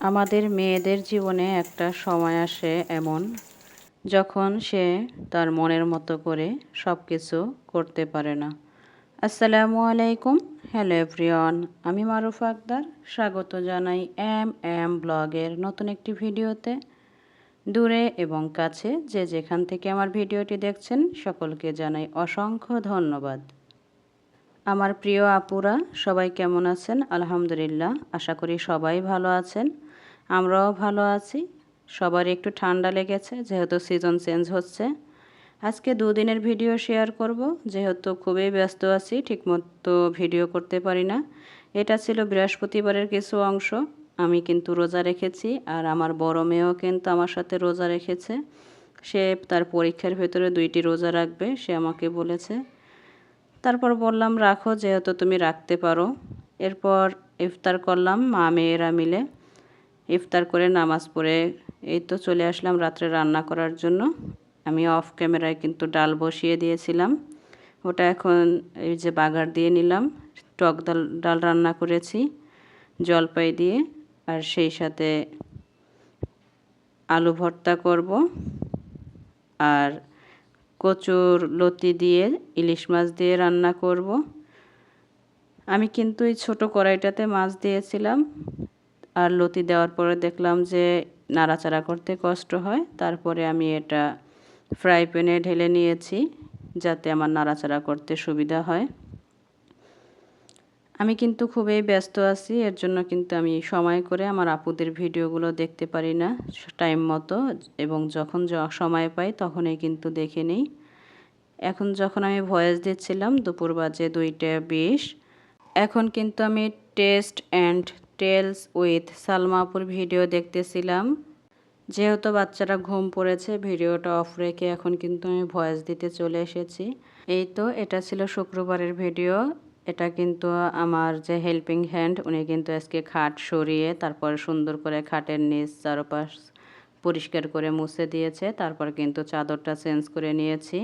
আমাদের মেয়েদের জীবনে একটা সময় আসে এমন, যখন সে তার মনের মতো করে সব কিছু করতে পারে না। আসসালামু আলাইকুম। হ্যালো এভরিওয়ান, আমি মারুফা আক্তার। স্বাগত জানাই এম ব্লগের নতুন একটি ভিডিওতে। দূরে এবং কাছে যে যেখান থেকে আমার ভিডিওটি দেখছেন, সকলকে জানাই অসংখ্য ধন্যবাদ। আমার প্রিয় আপুরা সবাই কেমন আছেন? আলহামদুলিল্লাহ, আশা করি সবাই ভালো আছেন। আমরাও ভালো আছি। সবার একটু ঠান্ডা লেগেছে যেহেতু সিজন চেঞ্জ হচ্ছে। আজকে দুদিনের ভিডিও শেয়ার করব, যেহেতু খুবই ব্যস্ত আছি, ঠিকমতো ভিডিও করতে পারি না। এটা ছিল বৃহস্পতিবারের কিছু অংশ। আমি কিন্তু রোজা রেখেছি, আর আমার বড় মেয়েও কিন্তু আমার সাথে রোজা রেখেছে। সে তার পরীক্ষার ভেতরে 2টি রোজা রাখবে, সে আমাকে বলেছে। তারপর বললাম রাখো, যেহেতু তুমি রাখতে পারো। এরপর ইফতার করলাম মা মেয়েরা মিলে। ইফতার করে নামাজ পড়ে এই তো চলে আসলাম রাত্রে রান্না করার জন্য। আমি অফ ক্যামেরায় কিন্তু ডাল বসিয়ে দিয়েছিলাম। ওটা এখন এই যে বাগার দিয়ে নিলাম। টক ডাল রান্না করেছি জলপাই দিয়ে, আর সেই সাথে আলু ভর্তা করব, আর কচুর লতি দিয়ে ইলিশ মাছ দিয়ে রান্না করব। আমি কিন্তু এই ছোট কড়াইটাতে মাছ দিয়েছিলাম, আর লতি দেওয়ার পরে দেখলাম যে নাড়াচাড়া করতে কষ্ট হয়। তারপরে আমি এটা ফ্রাই প্যানে ঢেলে নিয়েছি, যাতে আমার নাড়াচাড়া করতে সুবিধা হয়। আমি কিন্তু খুবই ব্যস্ত আছি, এর জন্য কিন্তু আমি সময় করে আমার আপুদের ভিডিওগুলো দেখতে পারি না টাইম মতো, এবং যখন সময় পাই তখনই কিন্তু দেখে নিই। এখন যখন আমি ভয়েস দিচ্ছিলাম দুপুর বাজে 2টা 20। এখন কিন্তু আমি taste and tales with Salma আপুর ভিডিও দেখতেছিলাম। যেহেতু বাচ্চারা ঘুম পড়েছে, ভিডিওটা অফ রেখে এখন কিন্তু আমি ভয়েস দিতে চলে এসেছি। এই তো এটা ছিল শুক্রবারের ভিডিও। এটা কিন্তু আমার যে হেল্পিং হ্যান্ড, উনি কিন্তু আজকে খাট সরিয়ে তারপর সুন্দর করে খাটের নিচ চারপাশ পরিষ্কার করে মুছে দিয়েছে। তারপর কিন্তু চাদরটা চেঞ্জ করে নিয়েছি।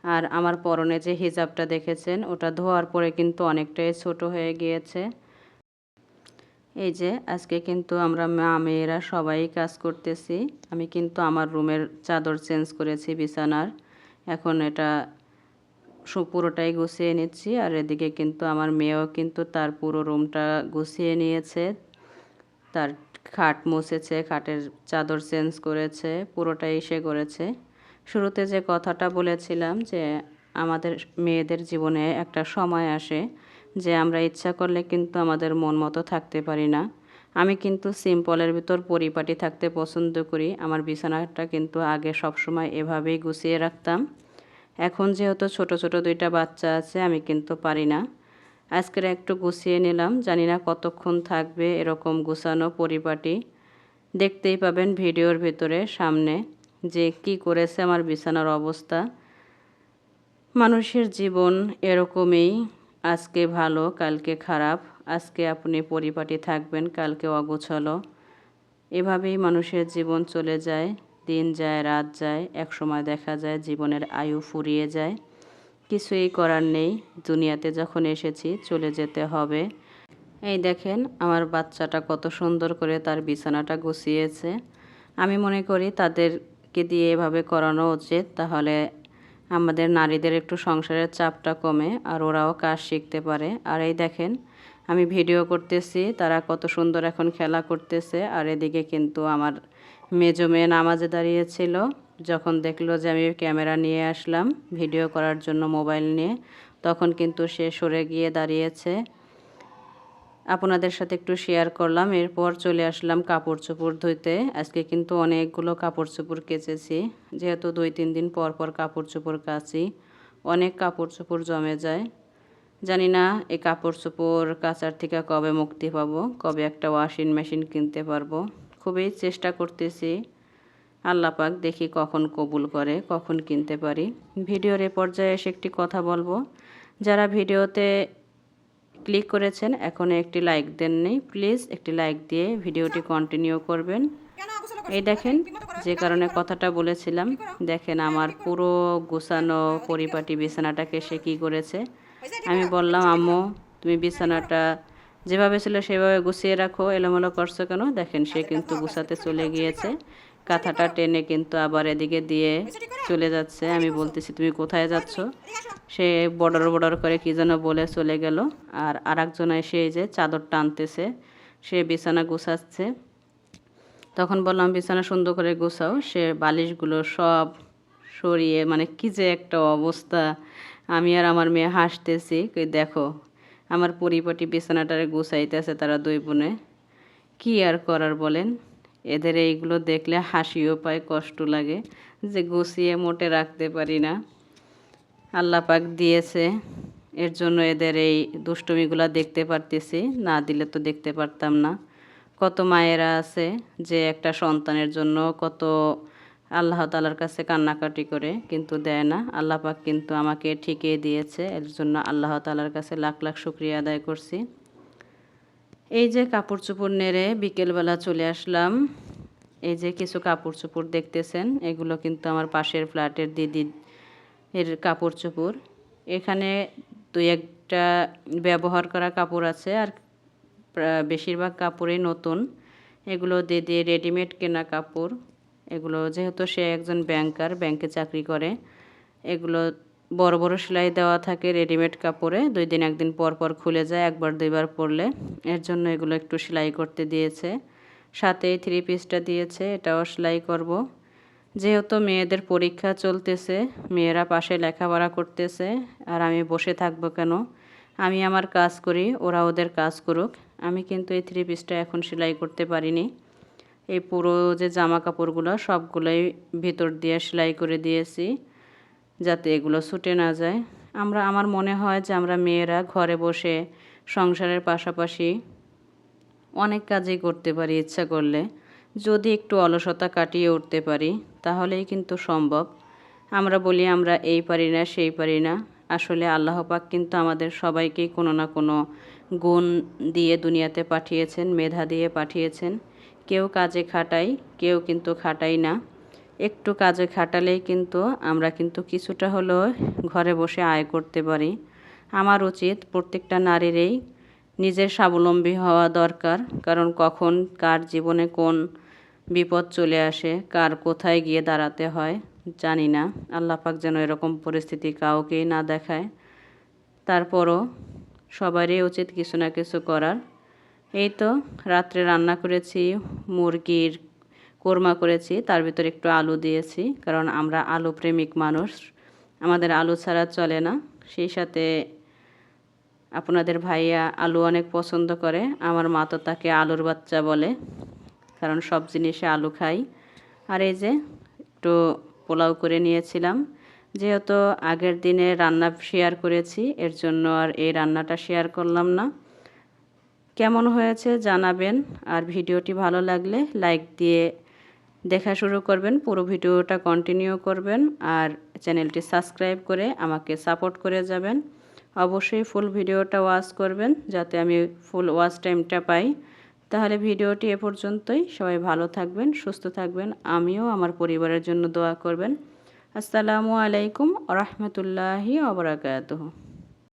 আর আমার পরনে যে হিজাবটা দেখেছেন, ওটা ধোয়ার পরে কিন্তু অনেকটাই ছোট হয়ে গিয়েছে। এই যে আজকে কিন্তু আমরা মা মেয়েরা সবাই কাজ করতেছি। আমি কিন্তু আমার রুমের চাদর চেঞ্জ করেছি বিছানার। এখন এটা পুরোটাই গুছিয়ে নিচ্ছি, আর এদিকে কিন্তু আমার মেয়েও কিন্তু তার পুরো রুমটা গুছিয়ে নিয়েছে। তার খাট মুছেছে, খাটের চাদর চেঞ্জ করেছে, পুরোটাই সে করেছে। শুরুতে যে কথাটা বলেছিলাম যে আমাদের মেয়েদের জীবনে একটা সময় আসে যে আমরা ইচ্ছা করলে কিন্তু আমাদের মন মতো থাকতে পারি না। আমি কিন্তু সিম্পলের ভিতর পরিপাটি থাকতে পছন্দ করি। আমার বিছানাটা কিন্তু আগে সবসময় এভাবেই গুছিয়ে রাখতাম। এখন যেহেতু ছোট ছোট 2টা বাচ্চা আছে, আমি কিন্তু পারি না। আজকের একটু গুছিয়ে নিলাম, জানি না কতক্ষণ থাকবে এরকম গুছানো পরিপাটি। দেখতেই পাবেন ভিডিওর ভিতরে সামনে যে কি করেছে আমার বিছানার অবস্থা। মানুষের জীবন এরকমই, আজকে ভালো কালকে খারাপ। আজকে আপনি পরিপাটি থাকবেন, কালকে অগোছালো। এভাবেই মানুষের জীবন চলে যায়, দিন যায় রাত যায়, একসময় দেখা যায় জীবনের আয়ু ফুরিয়ে যায়। কিছুই করার নেই, দুনিয়াতে যখন এসেছি চলে যেতে হবে। এই দেখেন আমার বাচ্চাটা কত সুন্দর করে তার বিছানাটা গুছিয়েছে। আমি মনে করি তাদেরকে দিয়ে এভাবে করানো উচিত, তাহলে আমাদের নারীদের একটু সংসারের চাপটা কমে, আর ওরাও কাজ শিখতে পারে। আর এই দেখেন আমি ভিডিও করতেছি, তারা কত সুন্দর এখন খেলা করতেছে। আর এদিকে কিন্তু আমার মেজো মেয়ে নামাজে দাঁড়িয়েছিল, যখন দেখলো যে আমি ক্যামেরা নিয়ে আসলাম ভিডিও করার জন্য মোবাইল নিয়ে, তখন কিন্তু সে সরে গিয়ে দাঁড়িয়েছে। আপনাদের সাথে একটু শেয়ার করলাম। এরপর চলে আসলাম কাপড় চোপড় ধুইতে। আজকে কিন্তু অনেকগুলো কাপড় চোপড় কেচেছি, যেহেতু 2-3 দিন পর পর কাপড় চোপড় কাচি, অনেক কাপড় চোপড় জমে যায়। জানি না এই কাপড় চোপড় কাচার থেকে কবে মুক্তি পাবো, কবে একটা ওয়াশিং মেশিন কিনতে পারবো। খুবই চেষ্টা করতেছি, আল্লাহ পাক দেখি কখন কবুল করে, কখন কিনতে পারি। ভিডিওর এ পর্যায়ে এসে একটি কথা বলবো, যারা ভিডিওতে ক্লিক করেছেন এখনও একটি লাইক দেননি, প্লিজ একটি লাইক দিয়ে ভিডিওটি কন্টিনিউ করবেন। এই দেখেন যে কারণে কথাটা বলেছিলাম, দেখেন আমার পুরো গোছানো পরিপাটি বিছানাটাকে সে কী করেছে। আমি বললাম আম্মু তুমি বিছানাটা যেভাবে ছিল সেভাবে গুছিয়ে রাখো, এলোমেলো করছো কেন? দেখেন সে কিন্তু গুছাতে চলে গিয়েছে, কাঁথাটা টেনে কিন্তু আবার এদিকে দিয়ে চলে যাচ্ছে। আমি বলতেছি তুমি কোথায় যাচ্ছ? সে বর্ডার বর্ডার করে কী যেন বলে চলে গেল। আর আরেকজন এসে এই যে চাদর টানতেছে, সে বিছানা গুছাচ্ছে। তখন বললাম বিছানা সুন্দর করে গুছাও, সে বালিশগুলো সব সরিয়ে মানে কী যে একটা অবস্থা। আমি আর আমার মেয়ে হাসতেছি, কই দেখো আমার পরিপাটি বিছানাটারে গুছাইতেছে তারা দুই বোনে। কি আর করার বলেন, এদের এইগুলো দেখলে হাসিও পায়, কষ্ট লাগে যে গুছিয়ে মোটে রাখতে পারি না। আল্লাহ পাক দিয়েছে, এর জন্য এদের এই দুষ্টুমিগুলা দেখতে পারতেছি, না দিলে তো দেখতে পারতাম না। কত মায়েরা আছে যে একটা সন্তানের জন্য কত আল্লাহ তাআলার কাছে কান্নাকাটি করে, কিন্তু দেয় না। আল্লাহ পাক কিন্তু আমাকে ঠিকই দিয়েছে, এর জন্য আল্লাহ তাআলার কাছে লাখ লাখ শুকরিয়া আদায় করছি। এই যে কাপড় চোপড় নেড়ে বিকেলবেলা চলে আসলাম। এই যে কিছু কাপড় চোপড় দেখতেছেন, এগুলো কিন্তু আমার পাশের ফ্ল্যাটের দিদি এর কাপড় চোপড়। এখানে দুই একটা ব্যবহার করা কাপড় আছে, আর বেশিরভাগ কাপড়ই নতুন। এগুলো দিদি রেডিমেড কেনা কাপড়। এগুলো যেহেতু সে একজন ব্যাংকার, ব্যাংকে চাকরি করে, এগুলো বড় বড় সেলাই দেওয়া থাকে রেডিমেড কাপড়ে, 2 দিন 1 দিন পর পর খুলে যায় একবার 2বার পরলে। এর জন্য এগুলো একটু সেলাই করতে দিয়েছে। সাথে 3 পিসটা দিয়েছে, এটাও সেলাই করব। যেহেতু মেয়েদের পরীক্ষা চলতেছে, মেয়েরা পাশে লেখাপড়া করতেছে, আর আমি বসে থাকবো কেন? আমি আমার কাজ করি, ওরা ওদের কাজ করুক। আমি কিন্তু এই 3 পিসটা এখন সেলাই করতে পারিনি। এই পুরো যে জামা কাপড়গুলো সবগুলোই ভিতর দিয়ে সেলাই করে দিয়েছি, যাতে এগুলো ছুটে না যায়। আমার মনে হয় যে আমরা মেয়েরা ঘরে বসে সংসারের পাশাপাশি অনেক কাজই করতে পারি ইচ্ছা করলে। যদি একটু অলসতা কাটিয়ে উঠতে পারি তাহলেই কিন্তু সম্ভব। আমরা বলি আমরা এই পারি না সেই পারি না, আসলে আল্লাহ পাক কিন্তু আমাদের সবাইকেই কোনো না কোনো গুণ দিয়ে দুনিয়াতে পাঠিয়েছেন, মেধা দিয়ে পাঠিয়েছেন। কেউ কাজে খাটাই, কেউ কিন্তু খাটাই না। একটু কাজে খাটালেই কিন্তু আমরা কিন্তু কিছুটা হলেও ঘরে বসে আয় করতে পারি। আমার উচিত প্রত্যেকটা নারীরই নিজের স্বাবলম্বী হওয়া দরকার, কারণ কখন কার জীবনে কোন বিপদ চলে আসে, কার কোথায় গিয়ে দাঁড়াতে হয় জানি না। আল্লাহ পাক যেন এরকম পরিস্থিতি কাউকেই না দেখায়। তারপরও সবারই উচিত কিছু না কিছু করার। এই তো রাত্রে রান্না করেছি, মুরগির কোরমা করেছি, তার ভিতরে একটু আলু দিয়েছি, কারণ আমরা আলু প্রেমিক মানুষ, আমাদের আলু ছাড়া চলে না। সেই সাথে আপনাদের ভাইয়া আলু অনেক পছন্দ করে, আমার মা তো তাকে আলুর বাচ্চা বলে, কারণ সব জিনিসে আলু খাই। আর এই যে একটু পোলাও করে নিয়েছিলাম, যেহেতু আগের দিনে রান্না শেয়ার করেছি, এর জন্য আর এই রান্নাটা শেয়ার করলাম না। কেমন হয়েছে জানাবেন, আর ভিডিওটি ভালো লাগলে লাইক দিয়ে দেখা শুরু করবেন, পুরো ভিডিওটা কন্টিনিউ করবেন, আর চ্যানেলটি সাবস্ক্রাইব করে আমাকে সাপোর্ট করে যাবেন। অবশ্যই ফুল ভিডিওটা ওয়াচ করবেন যাতে আমি ফুল ওয়াচ টাইমটা পাই। তাহলে ভিডিওটি এ পর্যন্তই। সবাই ভালো থাকবেন, সুস্থ থাকবেন, আমিও আমার পরিবারের জন্য দোয়া করবেন। আসসালামু আলাইকুম ওয়া রাহমাতুল্লাহি ওয়া বারাকাতুহু।